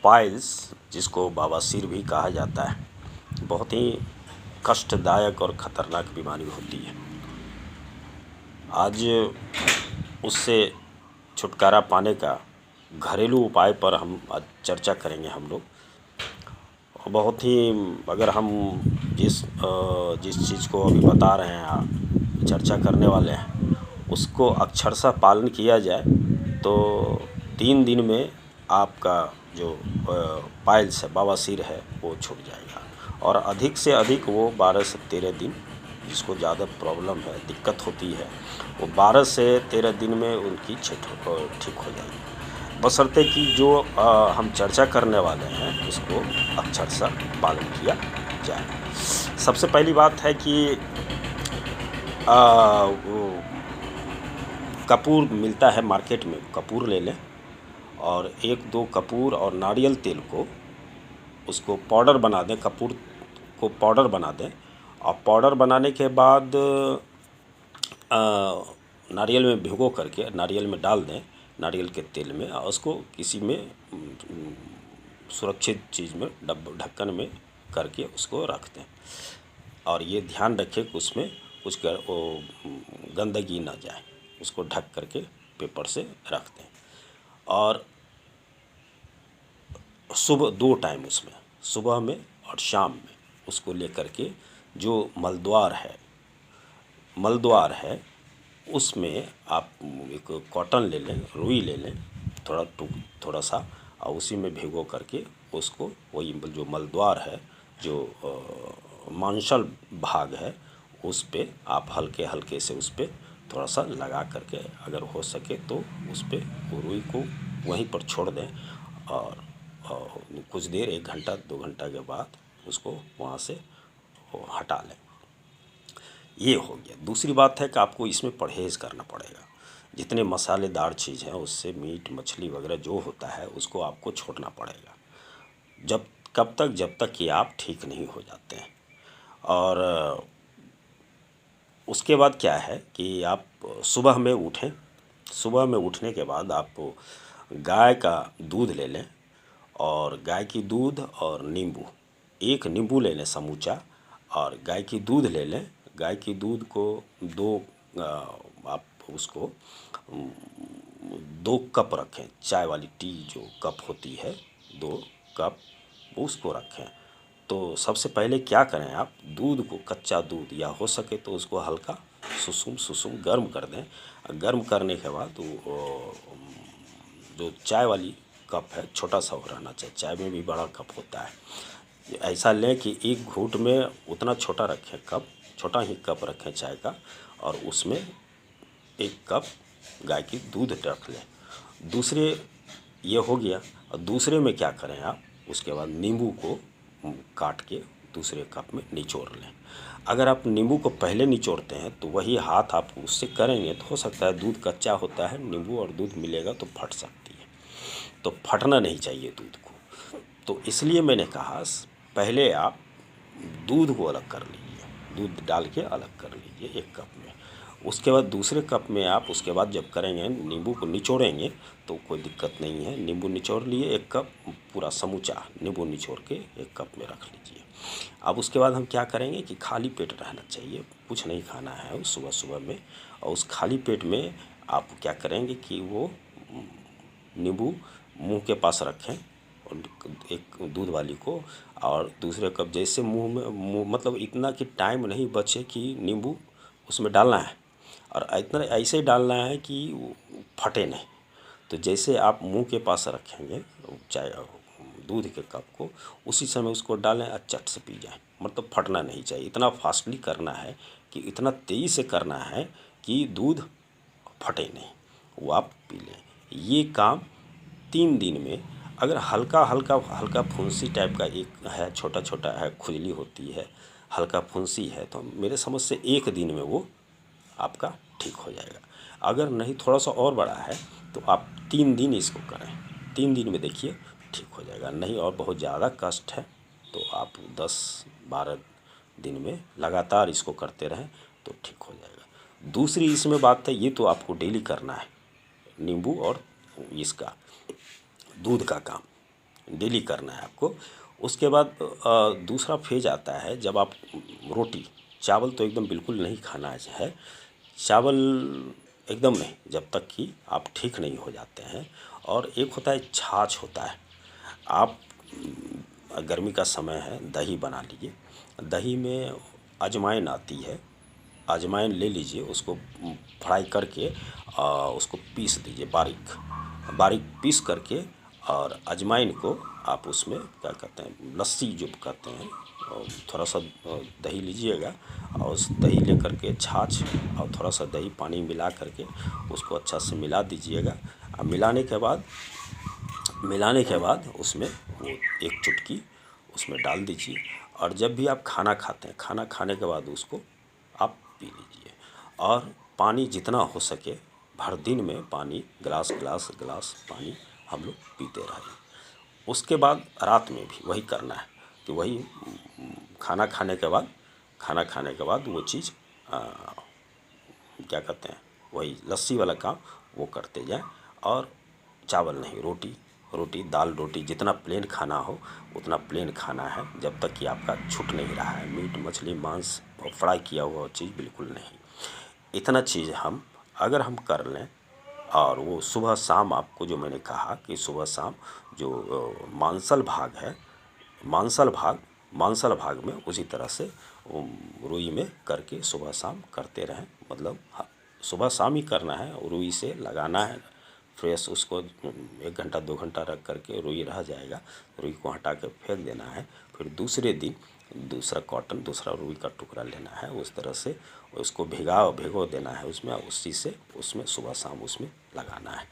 Piles, जिसको बवासीर भी कहा जाता है, बहुत ही कष्टदायक और ख़तरनाक बीमारी होती है। आज उससे छुटकारा पाने का घरेलू उपाय पर हम आज चर्चा करेंगे हम लोग। बहुत ही अगर हम जिस चीज़ को अभी बता रहे हैं, चर्चा करने वाले हैं, उसको अक्षरशः पालन किया जाए तो 3 दिन में आपका जो पाइल्स है, बवासीर है, वो छूट जाएगा। और अधिक से अधिक वो 12 से 13 दिन, जिसको ज़्यादा प्रॉब्लम है, दिक्कत होती है, वो 12 से 13 दिन में उनकी ठीक हो जाएगी। बशर्ते कि जो हम चर्चा करने वाले हैं उसको अक्षरशः पालन किया जाए। सबसे पहली बात है कि वो कपूर मिलता है मार्केट में, कपूर ले लें और 1-2 कपूर और नारियल तेल को, उसको पाउडर बना दें, कपूर को पाउडर बना दें। और पाउडर बनाने के बाद नारियल में भिगो करके नारियल में डाल दें, नारियल के तेल में, और उसको किसी में सुरक्षित चीज़ में ढक्कन में करके उसको रख दें। और ये ध्यान रखें कि उसमें कुछ गंदगी ना जाए, उसको ढक करके पेपर से रख दें। और सुबह 2 टाइम उसमें, सुबह में और शाम में, उसको लेकर के जो मलद्वार है उसमें आप एक कॉटन ले लें, रुई ले लें, थोड़ा सा, और उसी में भिगो करके उसको, वही जो मलद्वार है, जो मांसल भाग है, उस पे आप हल्के हल्के से उस पे थोड़ा सा लगा करके, अगर हो सके तो उस पे रुई को वहीं पर छोड़ दें। और कुछ देर, 1 घंटा 2 घंटा के बाद उसको वहाँ से हटा लें। ये हो गया। दूसरी बात है कि आपको इसमें परहेज़ करना पड़ेगा। जितने मसालेदार चीज़ हैं उससे, मीट मछली वगैरह जो होता है, उसको आपको छोड़ना पड़ेगा। कब तक? जब तक कि आप ठीक नहीं हो जाते हैं। और उसके बाद क्या है कि आप सुबह में उठें। सुबह में उठने के बाद आप गाय का दूध ले लें, और गाय की दूध और नींबू, 1 नींबू ले लें समूचा, और गाय की दूध ले लें। गाय की दूध को 2 आप उसको 2 कप रखें, चाय वाली टी जो कप होती है, 2 कप उसको रखें। तो सबसे पहले क्या करें, आप दूध को, कच्चा दूध, या हो सके तो उसको हल्का सुसुम गर्म कर दें। गर्म करने के बाद वो जो चाय वाली कप है, छोटा सा हो रहना चाहिए, चाय में भी बड़ा कप होता है। ऐसा लें कि 1 घूंट में उतना छोटा रखें कप, छोटा ही कप रखें चाय का, और उसमें 1 कप गाय की दूध रख लें। दूसरे, ये हो गया। और दूसरे में क्या करें आप, उसके बाद नींबू को काट के दूसरे कप में निचोड़ लें। अगर आप नींबू को पहले निचोड़ते हैं तो वही हाथ आप उससे करेंगे तो हो सकता है, दूध कच्चा होता है, नींबू और दूध मिलेगा तो फट सकती है, तो फटना नहीं चाहिए दूध को। तो इसलिए मैंने कहा पहले आप दूध को अलग कर लीजिए, दूध डाल के अलग कर लीजिए 1 कप में। उसके बाद दूसरे कप में आप, उसके बाद जब करेंगे, नींबू को निचोड़ेंगे तो कोई दिक्कत नहीं है। नींबू निचोड़ लिए 1 कप, पूरा समूचा नींबू निचोड़ के 1 कप में रख लीजिए। अब उसके बाद हम क्या करेंगे कि खाली पेट रहना चाहिए, कुछ नहीं खाना है उस सुबह में। और उस खाली पेट में आप क्या करेंगे कि वो नींबू मुंह के पास रखें, और एक दूध वाली को, और दूसरे कप जैसे मुंह मतलब इतना कि टाइम नहीं बचे कि नींबू उसमें डालना है, और इतना ऐसे ही डालना है कि वो फटे नहीं। तो जैसे आप मुंह के पास रखेंगे चाय दूध के कप को, उसी समय उसको डालें और चट से पी जाएं। मतलब फटना नहीं चाहिए, इतना फास्टली करना है, कि इतना तेज़ी से करना है कि दूध फटे नहीं, वो आप पी लें। ये काम 3 दिन में, अगर हल्का फुंसी टाइप का एक है, छोटा छोटा है, खुजली होती है, हल्का फुंसी है, तो मेरे समझ से 1 दिन में वो आपका ठीक हो जाएगा। अगर नहीं, थोड़ा सा और बड़ा है, तो आप 3 दिन इसको करें, 3 दिन में देखिए ठीक हो जाएगा। नहीं और बहुत ज़्यादा कष्ट है तो आप 10-12 दिन में लगातार इसको करते रहें तो ठीक हो जाएगा। दूसरी इसमें बात है, ये तो आपको डेली करना है, नींबू और इसका दूध का काम। डेली करना है आपको। उसके बाद दूसरा फेज आता है जब आप रोटी, चावल तो एकदम बिल्कुल नहीं खाना है, चावल एकदम नहीं, जब तक कि आप ठीक नहीं हो जाते हैं। और एक होता है छाछ होता है, आप गर्मी का समय है, दही बना लीजिए, दही में अजवाइन आती है, अजवाइन ले लीजिए, उसको फ्राई करके उसको पीस दीजिए बारीक बारीक पीस करके, और अजवाइन को आप उसमें क्या कहते हैं, लस्सी जो कहते हैं, और थोड़ा सा दही लीजिएगा, और उस दही ले करके छाछ और थोड़ा सा दही पानी मिला करके उसको अच्छा से मिला दीजिएगा। और मिलाने के बाद उसमें वो एक चुटकी उसमें डाल दीजिए, और जब भी आप खाना खाते हैं, खाना खाने के बाद उसको आप पी लीजिए। और पानी जितना हो सके, भर दिन में पानी गिलास गिलास गिलास पानी हम लोग पीते रहें। उसके बाद रात में भी वही करना है कि वही खाना खाने के बाद वो चीज़ क्या कहते हैं, वही लस्सी वाला काम वो करते जाएं। और चावल नहीं, रोटी रोटी दाल रोटी, जितना प्लेन खाना हो उतना प्लेन खाना है, जब तक कि आपका छूट नहीं रहा है मीट मछली मांस और फ्राई किया हुआ चीज़ बिल्कुल नहीं। इतना चीज़ अगर हम कर लें, और वो सुबह शाम आपको जो मैंने कहा कि सुबह शाम जो मांसल भाग में उसी तरह से रुई में करके सुबह शाम करते रहें। मतलब सुबह शाम ही करना है, रुई से लगाना है फ्रेश, उसको 1 घंटा 2 घंटा रख करके रुई रह जाएगा, रुई को हटा के फेंक देना है। फिर दूसरे दिन दूसरा रुई का टुकड़ा लेना है, उस तरह से उसको भिगो देना है उसमें, उसी से उसमें सुबह शाम उसमें लगाना है।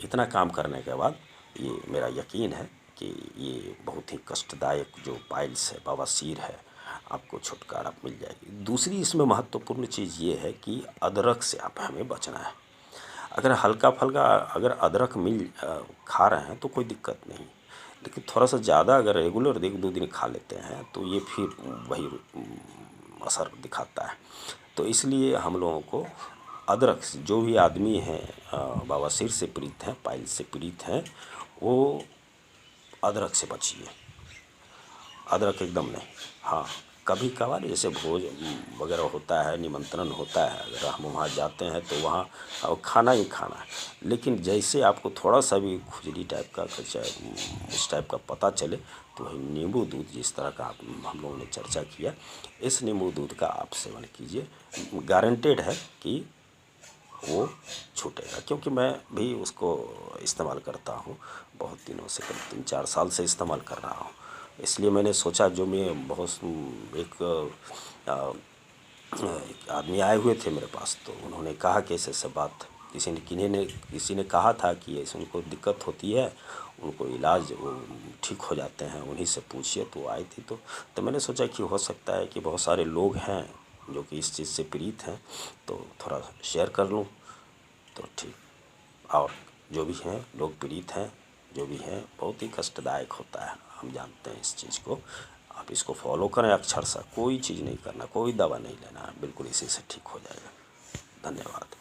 इतना काम करने के बाद ये मेरा यकीन है कि ये बहुत ही कष्टदायक जो पाइल्स है, बवासीर है, आपको छुटकारा मिल जाएगी। दूसरी इसमें महत्वपूर्ण चीज़ ये है कि अदरक से हमें बचना है। अगर हल्का फल्का अगर अदरक खा रहे हैं तो कोई दिक्कत नहीं, लेकिन थोड़ा सा ज़्यादा अगर रेगुलर 1-2 दिन खा लेते हैं तो ये फिर वही असर दिखाता है। तो इसलिए हम लोगों को अदरक से, जो भी आदमी हैं बवासीर से पीड़ित हैं, पाइल्स से पीड़ित हैं, वो अदरक से बचिए, अदरक एकदम नहीं। हाँ, कभी कभार जैसे भोज वगैरह होता है, निमंत्रण होता है, अगर हम वहाँ जाते हैं तो वहाँ खाना ही खाना है। लेकिन जैसे आपको थोड़ा सा भी खुजली टाइप का इस टाइप का पता चले तो वही नींबू दूध, जिस तरह का हम लोगों ने चर्चा किया, इस नींबू दूध का आप सेवन कीजिए, गारंटेड है कि वो छूटेगा। क्योंकि मैं भी उसको इस्तेमाल करता हूँ बहुत दिनों से, करीब 3-4 साल से इस्तेमाल कर रहा हूँ। इसलिए मैंने सोचा, जो मैं बहुत एक आदमी आए हुए थे मेरे पास, तो उन्होंने कहा कि ऐसे बात, किसी ने कहा था कि ऐसे उनको दिक्कत होती है, उनको इलाज वो ठीक हो जाते हैं, उन्हीं से पूछिए। तो आई थी तो मैंने सोचा कि हो सकता है कि बहुत सारे लोग हैं जो कि इस चीज़ से पीड़ित हैं, तो थोड़ा शेयर कर लूँ तो ठीक। और जो भी हैं लोग पीड़ित हैं, जो भी हैं, बहुत ही कष्टदायक होता है, हम जानते हैं इस चीज़ को। आप इसको फॉलो करें अक्षरशः, कोई चीज़ नहीं करना, कोई दवा नहीं लेना, बिल्कुल इसी से ठीक हो जाएगा। धन्यवाद।